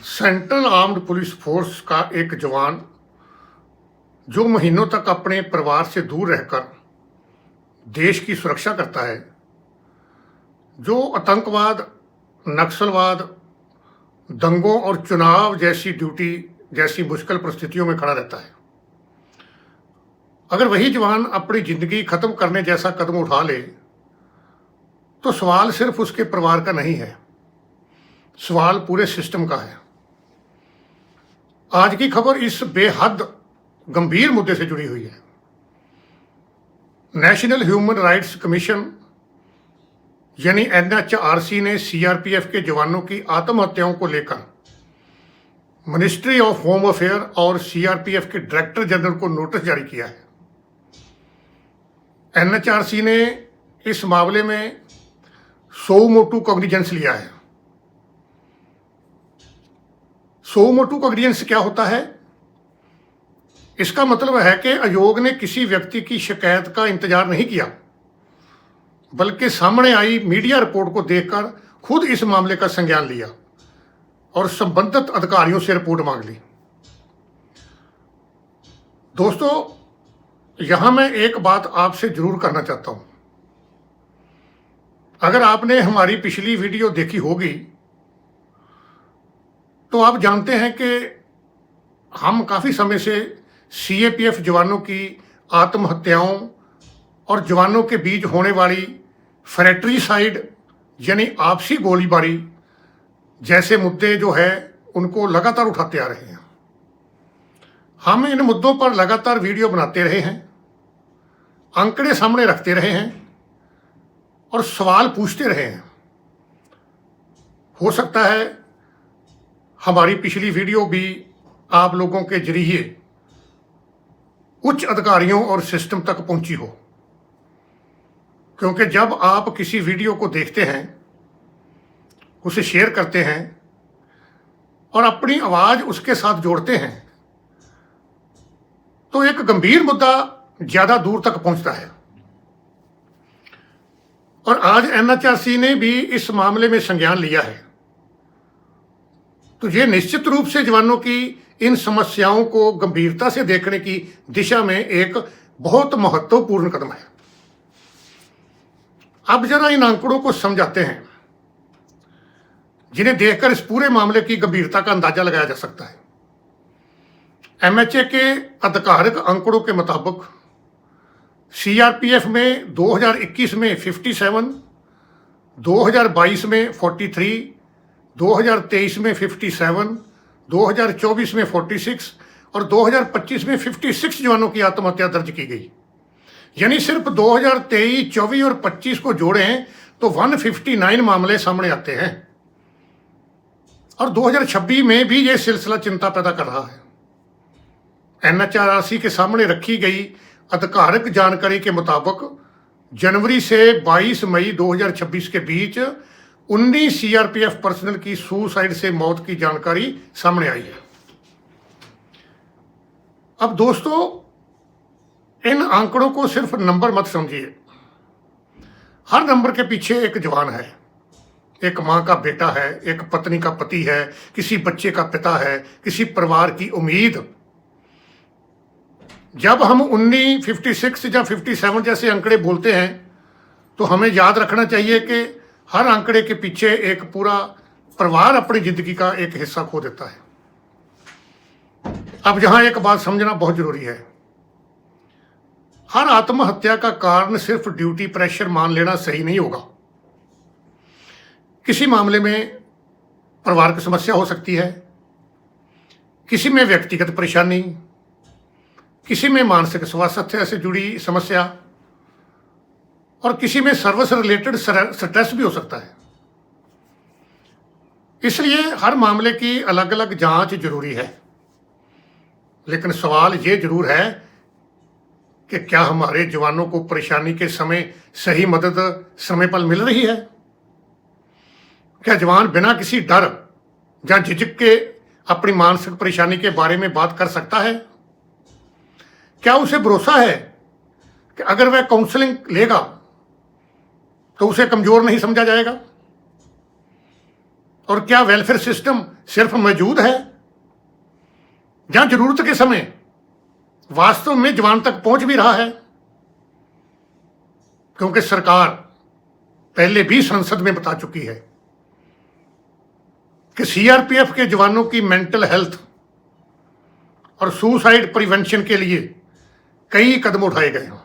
Central armed police force का एक जवान जो महीनों तक अपने परिवार से दूर रहकर देश की सुरक्षा करता है, जो आतंकवाद, नक्सलवाद, दंगों और चुनाव जैसी ड्यूटी जैसी मुश्किल परिस्थितियों में खड़ा रहता है, अगर वही जवान अपनी जिंदगी खत्म करने जैसा कदम उठा ले तो सवाल सिर्फ उसके परिवार का नहीं है, सवाल पूरे सिस्टम का है। आज की खबर इस बेहद गंभीर मुद्दे से जुड़ी हुई है। नेशनल ह्यूमन राइट्स कमीशन यानी NHRC ने CRPF के जवानों की आत्महत्याओं को लेकर मिनिस्ट्री ऑफ होम अफेयर और CRPF के डायरेक्टर जनरल को नोटिस जारी किया है। NHRC ने इस मामले में सो मोटू कॉग्निजेंस लिया है। सो मोटू कॉग्निजेंस क्या होता है? इसका मतलब है कि आयोग ने किसी व्यक्ति की शिकायत का इंतजार नहीं किया, बल्कि सामने आई मीडिया रिपोर्ट को देखकर खुद इस मामले का संज्ञान लिया और संबंधित अधिकारियों से रिपोर्ट मांग ली। दोस्तों, यहां मैं एक बात आपसे जरूर करना चाहता हूं। अगर आपने हमारी पिछली वीडियो देखी होगी तो आप जानते हैं कि हम काफ़ी समय से CAPF जवानों की आत्महत्याओं और जवानों के बीच होने वाली फ्रैट्रिसाइड यानी आपसी गोलीबारी जैसे मुद्दे जो है उनको लगातार उठाते आ रहे हैं। हम इन मुद्दों पर लगातार वीडियो बनाते रहे हैं, आंकड़े सामने रखते रहे हैं और सवाल पूछते रहे हैं। हो सकता है हमारी पिछली वीडियो भी आप लोगों के जरिए उच्च अधिकारियों और सिस्टम तक पहुंची हो, क्योंकि जब आप किसी वीडियो को देखते हैं, उसे शेयर करते हैं और अपनी आवाज़ उसके साथ जोड़ते हैं तो एक गंभीर मुद्दा ज़्यादा दूर तक पहुंचता है। और आज NHRC ने भी इस मामले में संज्ञान लिया है, तो ये निश्चित रूप से जवानों की इन समस्याओं को गंभीरता से देखने की दिशा में एक बहुत महत्वपूर्ण कदम है। अब जरा इन आंकड़ों को समझाते हैं, जिन्हें देखकर इस पूरे मामले की गंभीरता का अंदाजा लगाया जा सकता है। MHA के आधिकारिक आंकड़ों के मुताबिक CRPF में 2021 में 57, 2022 में 43, 2023 में 57, 2024 में 46 और 2025 में 56 जवानों की आत्महत्या दर्ज की गई। यानी सिर्फ 2023, 24 और 25 को जोड़ें तो 159 मामले सामने आते हैं और 2026 में भी ये सिलसिला चिंता पैदा कर रहा है। NHRC के सामने रखी गई आधिकारिक जानकारी के मुताबिक जनवरी से 22 मई 2026 के बीच 19 CRPF पर्सनल की सुसाइड से मौत की जानकारी सामने आई है। अब दोस्तों, इन आंकड़ों को सिर्फ नंबर मत समझिए। हर नंबर के पीछे एक जवान है, एक मां का बेटा है, एक पत्नी का पति है, किसी बच्चे का पिता है, किसी परिवार की उम्मीद। जब हम 19, 56 या 57 जैसे आंकड़े बोलते हैं तो हमें याद रखना चाहिए कि हर आंकड़े के पीछे एक पूरा परिवार अपनी जिंदगी का एक हिस्सा खो देता है। अब यहां एक बात समझना बहुत जरूरी है। हर आत्महत्या का कारण सिर्फ ड्यूटी प्रेशर मान लेना सही नहीं होगा। किसी मामले में परिवार की समस्या हो सकती है, किसी में व्यक्तिगत परेशानी, किसी में मानसिक स्वास्थ्य से जुड़ी समस्या और किसी में सर्विस रिलेटेड स्ट्रेस भी हो सकता है। इसलिए हर मामले की अलग अलग जांच जरूरी है, लेकिन सवाल ये जरूर है कि क्या हमारे जवानों को परेशानी के समय सही मदद समय पर मिल रही है? क्या जवान बिना किसी डर या झिझक के अपनी मानसिक परेशानी के बारे में बात कर सकता है? क्या उसे भरोसा है कि अगर वह काउंसलिंग लेगा तो उसे कमजोर नहीं समझा जाएगा? और क्या वेलफेयर सिस्टम सिर्फ मौजूद है, जहां जरूरत के समय वास्तव में जवान तक पहुंच भी रहा है? क्योंकि सरकार पहले भी संसद में बता चुकी है कि सीआरपीएफ के जवानों की मेंटल हेल्थ और सुसाइड प्रिवेंशन के लिए कई कदम उठाए गए हैं।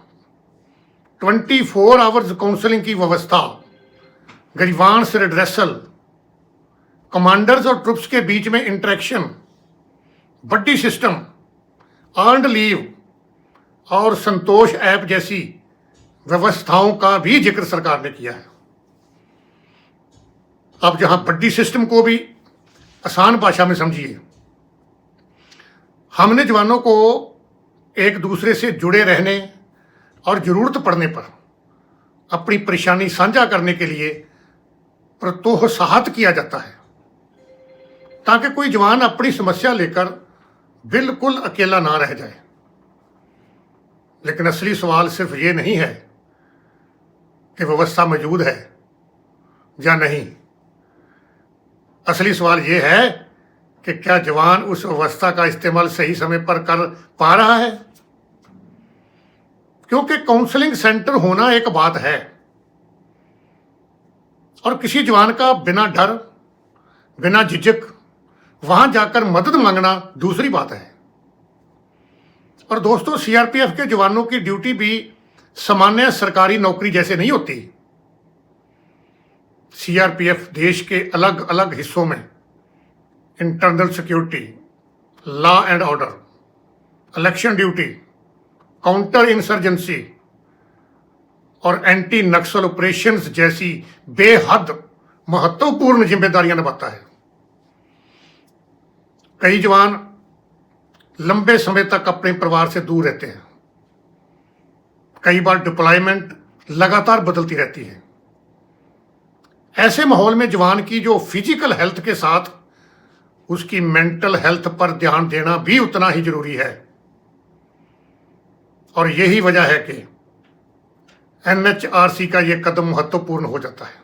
24 आवर्स काउंसलिंग की व्यवस्था, ग्रीवांस रिड्रेसल, कमांडर्स और ट्रुप्स के बीच में इंटरेक्शन, बड्डी सिस्टम, अर्नड लीव और संतोष ऐप जैसी व्यवस्थाओं का भी जिक्र सरकार ने किया है। अब जहां बड्डी सिस्टम को भी आसान भाषा में समझिए, हमने जवानों को एक दूसरे से जुड़े रहने और जरूरत पड़ने पर अपनी परेशानी साझा करने के लिए प्रोत्साहित किया जाता है, ताकि कोई जवान अपनी समस्या लेकर बिल्कुल अकेला ना रह जाए। लेकिन असली सवाल सिर्फ ये नहीं है कि व्यवस्था मौजूद है या नहीं। असली सवाल ये है कि क्या जवान उस व्यवस्था का इस्तेमाल सही समय पर कर पा रहा है? क्योंकि काउंसलिंग सेंटर होना एक बात है और किसी जवान का बिना डर, बिना झिझक वहां जाकर मदद मांगना दूसरी बात है। और दोस्तों, सीआरपीएफ के जवानों की ड्यूटी भी सामान्य सरकारी नौकरी जैसे नहीं होती। सीआरपीएफ देश के अलग अलग हिस्सों में internal security, law and order, election duty, counter insurgency और एंटी नक्सल ऑपरेशंस जैसी बेहद महत्वपूर्ण जिम्मेदारियां निभाता है। कई जवान लंबे समय तक अपने परिवार से दूर रहते हैं। कई बार डिप्लॉयमेंट लगातार बदलती रहती है। ऐसे माहौल में जवान की जो फिजिकल हेल्थ के साथ उसकी मेंटल हेल्थ पर ध्यान देना भी उतना ही जरूरी है। और यही वजह है कि एनएचआरसी का यह कदम महत्वपूर्ण हो जाता है।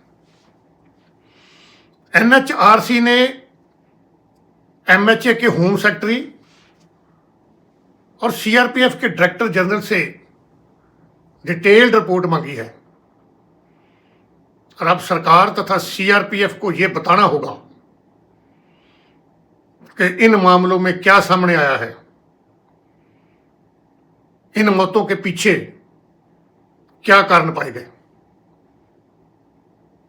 एनएचआरसी ने एमएचए के होम सेक्रेटरी और सीआरपीएफ के डायरेक्टर जनरल से डिटेल्ड रिपोर्ट मांगी है और अब सरकार तथा सीआरपीएफ को यह बताना होगा कि इन मामलों में क्या सामने आया है, इन मौतों के पीछे क्या कारण पाए गए,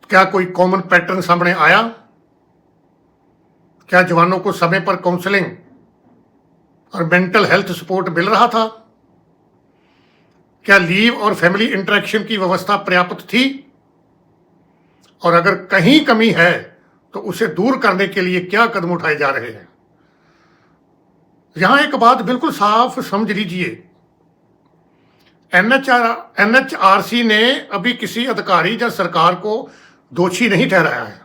क्या कोई कॉमन पैटर्न सामने आया, क्या जवानों को समय पर काउंसलिंग और मेंटल हेल्थ सपोर्ट मिल रहा था, क्या लीव और फैमिली इंटरेक्शन की व्यवस्था पर्याप्त थी, और अगर कहीं कमी है तो उसे दूर करने के लिए क्या कदम उठाए जा रहे हैं। यहां एक बात बिल्कुल साफ समझ लीजिए, एनएचआरसी ने अभी किसी अधिकारी या सरकार को दोषी नहीं ठहराया है।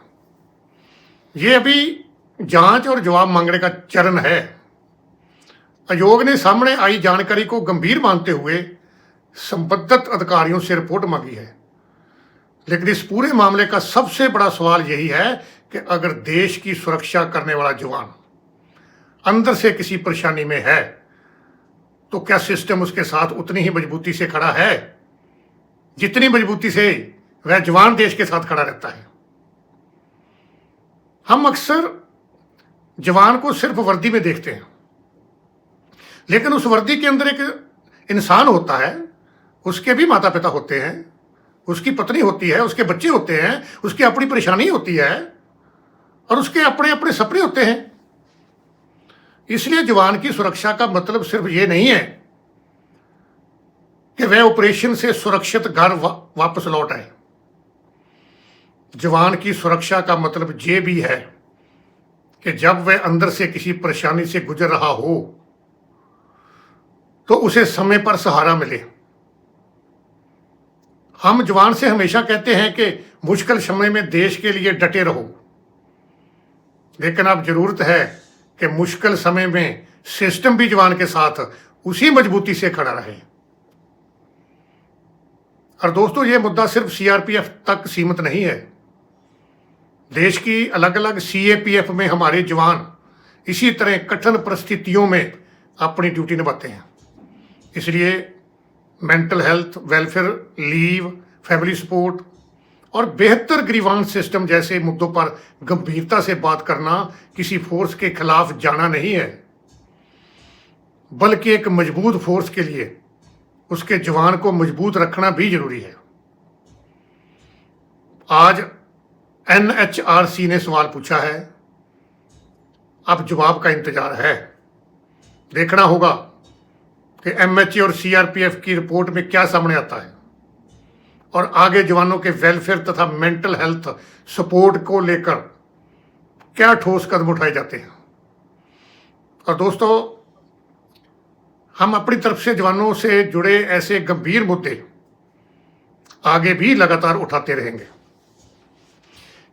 यह अभी जांच और जवाब मांगने का चरण है। आयोग ने सामने आई जानकारी को गंभीर मानते हुए संबंधित अधिकारियों से रिपोर्ट मांगी है। लेकिन इस पूरे मामले का सबसे बड़ा सवाल यही है कि अगर देश की सुरक्षा करने वाला जवान अंदर से किसी परेशानी में है तो क्या सिस्टम उसके साथ उतनी ही मजबूती से खड़ा है जितनी मजबूती से वह जवान देश के साथ खड़ा रहता है। हम अक्सर जवान को सिर्फ वर्दी में देखते हैं, लेकिन उस वर्दी के अंदर एक इंसान होता है, उसके भी माता पिता होते हैं, उसकी पत्नी होती है, उसके बच्चे होते हैं, उसकी अपनी परेशानी होती है और उसके अपने अपने सपने होते हैं। इसलिए जवान की सुरक्षा का मतलब सिर्फ ये नहीं है कि वह ऑपरेशन से सुरक्षित घर वापस लौट आए। जवान की सुरक्षा का मतलब ये भी है कि जब वह अंदर से किसी परेशानी से गुजर रहा हो तो उसे समय पर सहारा मिले। हम जवान से हमेशा कहते हैं कि मुश्किल समय में देश के लिए डटे रहो, लेकिन अब जरूरत है कि मुश्किल समय में सिस्टम भी जवान के साथ उसी मजबूती से खड़ा रहे। और दोस्तों, यह मुद्दा सिर्फ सीआरपीएफ तक सीमित नहीं है। देश की अलग अलग सीएपीएफ में हमारे जवान इसी तरह कठिन परिस्थितियों में अपनी ड्यूटी निभाते हैं। इसलिए mental health, welfare leave, family support और बेहतर ग्रीवांस सिस्टम जैसे मुद्दों पर गंभीरता से बात करना किसी फोर्स के खिलाफ जाना नहीं है, बल्कि एक मजबूत फोर्स के लिए उसके जवान को मजबूत रखना भी जरूरी है। आज एनएचआरसी ने सवाल पूछा है, अब जवाब का इंतजार है। देखना होगा कि एमएचए और सीआरपीएफ की रिपोर्ट में क्या सामने आता है और आगे जवानों के वेलफेयर तथा मेंटल हेल्थ सपोर्ट को लेकर क्या ठोस कदम उठाए जाते हैं। और दोस्तों, हम अपनी तरफ से जवानों से जुड़े ऐसे गंभीर मुद्दे आगे भी लगातार उठाते रहेंगे,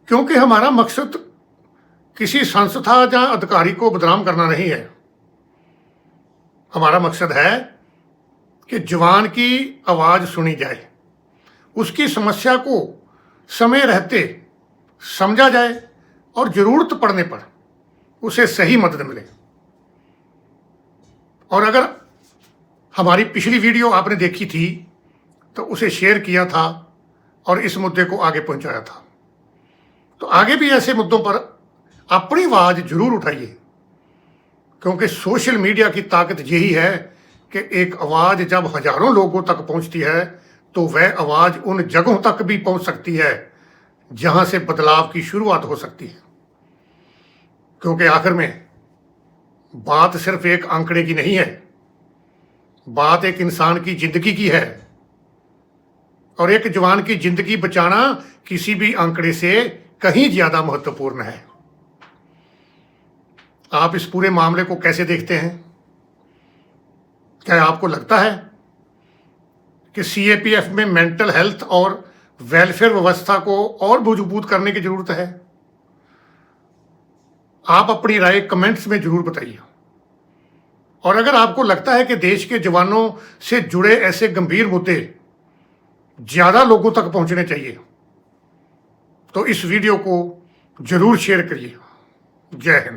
क्योंकि हमारा मकसद किसी संस्था या अधिकारी को बदनाम करना नहीं है। हमारा मकसद है कि जवान की आवाज सुनी जाए, उसकी समस्या को समय रहते समझा जाए और जरूरत पड़ने पर उसे सही मदद मिले। और अगर हमारी पिछली वीडियो आपने देखी थी तो उसे शेयर किया था और इस मुद्दे को आगे पहुंचाया था, तो आगे भी ऐसे मुद्दों पर अपनी आवाज जरूर उठाइए, क्योंकि सोशल मीडिया की ताकत यही है कि एक आवाज जब हजारों लोगों तक पहुंचती है तो वह आवाज उन जगहों तक भी पहुंच सकती है जहां से बदलाव की शुरुआत हो सकती है। क्योंकि आखिर में बात सिर्फ एक आंकड़े की नहीं है, बात एक इंसान की जिंदगी की है और एक जवान की जिंदगी बचाना किसी भी आंकड़े से कहीं ज्यादा महत्वपूर्ण है। आप इस पूरे मामले को कैसे देखते हैं? क्या आपको लगता है कि सीएपीएफ में मेंटल हेल्थ और वेलफेयर व्यवस्था को और मजबूत करने की जरूरत है? आप अपनी राय कमेंट्स में जरूर बताइए। और अगर आपको लगता है कि देश के जवानों से जुड़े ऐसे गंभीर मुद्दे ज्यादा लोगों तक पहुंचने चाहिए तो इस वीडियो को जरूर शेयर करिए। जय हिंद।